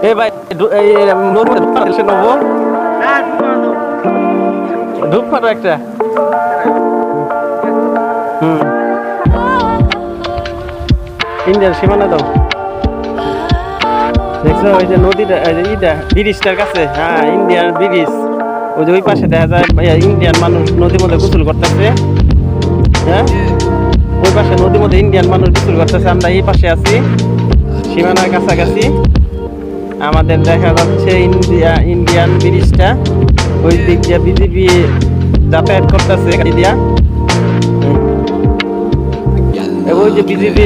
এ ভাই এই নদীতে এসে নেবো ধূপ মারো একটা। হুম, ইন্ডিয়ার সীমানা দাও। দেখছো ওই যে নদীটা ইটা ব্রিজটার কাছে, হ্যাঁ ইন্ডিয়ান ব্রিজ। ওই যে ওই পাশে দেখা যায় ইন্ডিয়ান মানুষ নদীর মধ্যে গোসল করতেছে। হ্যাঁ, ওই পাশে নদীর মধ্যে ইন্ডিয়ান মানুষ গোসল করতেছে, আমরা এই পাশে আছি সীমানার কাছাকাছি। আমাদের দেখা যাচ্ছে ইন্ডিয়ান ব্রিজটা, ওই দিক দিয়ে বিজেপি যাতায়াত করতেছে গাড়ি দিয়া। ওই যে বিজেপি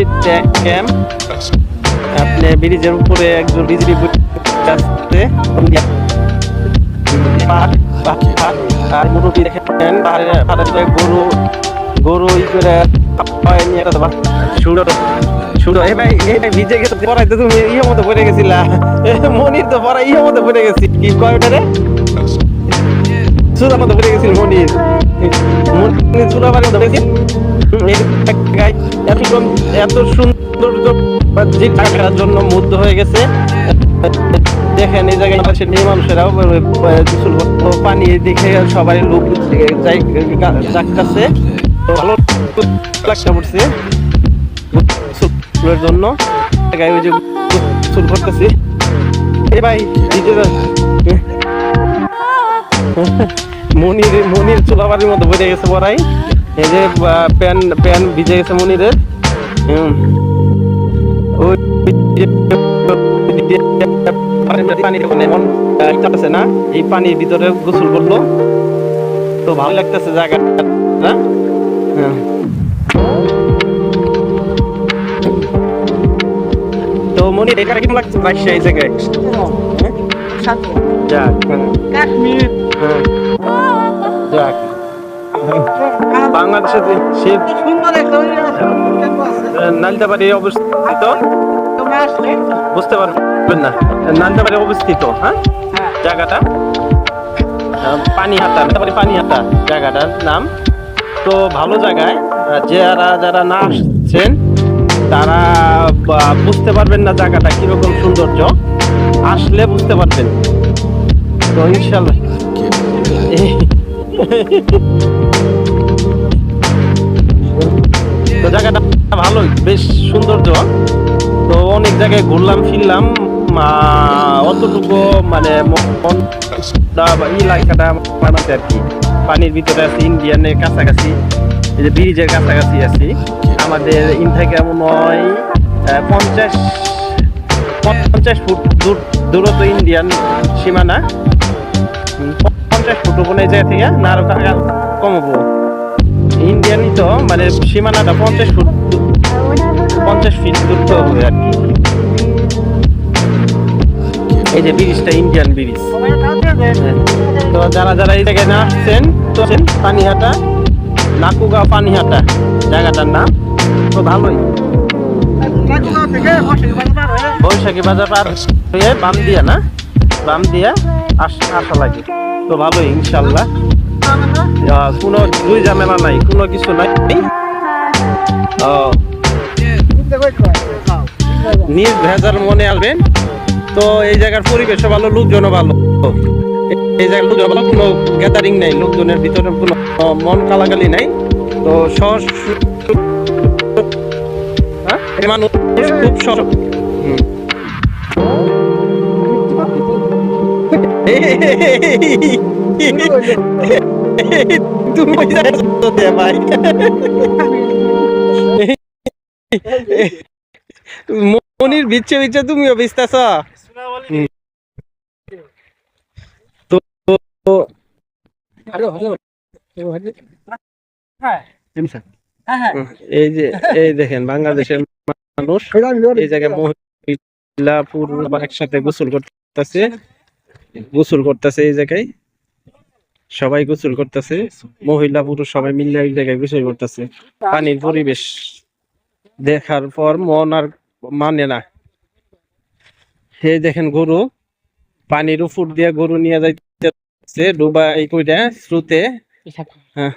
ক্যাম্প, আপনি ব্রিজের উপরে একজন বিজেপি আসছে। মুরব্বী দেখেন গরু গরু ই করে নিয়ে সুন্দর সুন্দর। এই ভাই ভিজে গেছে পড়াইতে, তুমি ইয়ে মতো পড়ে গেছিলা। মনির তো পড়া ইয়ে মতো পড়ে গেছি, কি কয়টা রে চুলার মতো পড়ে গেছিল মনির। চুলা বাড়ির মতো পড়েছি। এত সৌন্দর্য দেখার জন্য মুগ্ধ হয়ে গেছে। দেখেন এই জায়গায় মেয়ে মানুষেরাও পানি দেখে সবাই লোক যাচ্ছে, ভালো লাগতে পড়ছে গোসলের জন্য। ওই যে গোসল করতেছি। এ ভাই মনির চুলাবাড়ির মতো বেড়ে গেছে পড়াই। এই যে প্যান ভিজে গেছে মনিরের। না এই পানির ভিতরে গোসল করলো, তো ভালো লাগতেছে জায়গাটা। তো মনির এটা কেমন লাগছে রাজশাহী এই জায়গায়? যাক যাক বাংলাদেশে নালতাবাড়ি অবস্থিত, বুঝতে পারবেন না নালতাবাড়ি অবস্থিত। হ্যাঁ জায়গাটা পানিহাটা, নালতাবাড়ি পানিহাটা জায়গাটার নাম। তো ভালো জায়গায়, যারা না আসছেন তারা বুঝতে পারবেন না জায়গাটা কিরকম সৌন্দর্য, আসলে বুঝতে পারবেন। তো ইনশাল্লাহ তো জায়গাটা ভালোই, বেশ সৌন্দর্য। তো অনেক জায়গায় ঘুরলাম ফিরলাম, অতটুকু মানে এলাকাটা বানাতে আর কি। পানির ভিতরে আছি, ইন্ডিয়ানের কাছাকাছি, এই যে ব্রিজের কাছাকাছি আছি। আমাদের ইন থেকে মনে হয় 50 ফুট দূরত্ব ইন্ডিয়ান সীমানা। 50 ফুট উপরে জায়গা থেকে না আরো কমবো। ইন্ডিয়ানই তো মানে সীমানাটা 50 ফিট দূরত্ব হবে আর কি। এই যে ব্রিজটা ইন্ডিয়ান ব্রিজ। তো যারা এই জায়গায় না আসছেন তো পানিহাটা, নাকুগাঁও পানিহাটা জায়গাটার নাম। তো ভালোই, বৈশাখী বাজার পার হয়ে বাম দিয়া না, বাম দিয়া আসা লাগে। তো ভালোই ইনশাল্লাহ, কোনো দুই ঝামেলা নাই, কোনো কিছু নাই। নির্ভেজাল মনে আসবেন। তো এই জায়গার পরিবেশও ভালো, লোকজনও ভালো। এই জায়গার লোকজন ভালো, কোনো গ্যাদারিং নাই, লোকজনের ভিতরে কোনো মন কালাকালি নাই। তো সহজ মানুষ খুব সহজ। তুমি ভাই মনির বিচ্ছে বিচ্ছে তুমিও বিচতেছ। তো এই যে এই দেখেন বাংলাদেশের মানুষ এই জায়গায় মহিলা পুরুষ একসাথে গোসল করতেছে এই জায়গায়, সবাই গোসল করতেছে, মহিলা পুরুষ সবাই মিলে এই জায়গায় গোসল করতেছে। পানির পরিবেশ দেখার পর মন আর মানে না। এই দেখেন গরু পানির উপর দিয়ে গরু নিয়ে যাইতেছে ডুবা এই কইটা স্রোতে। হ্যাঁ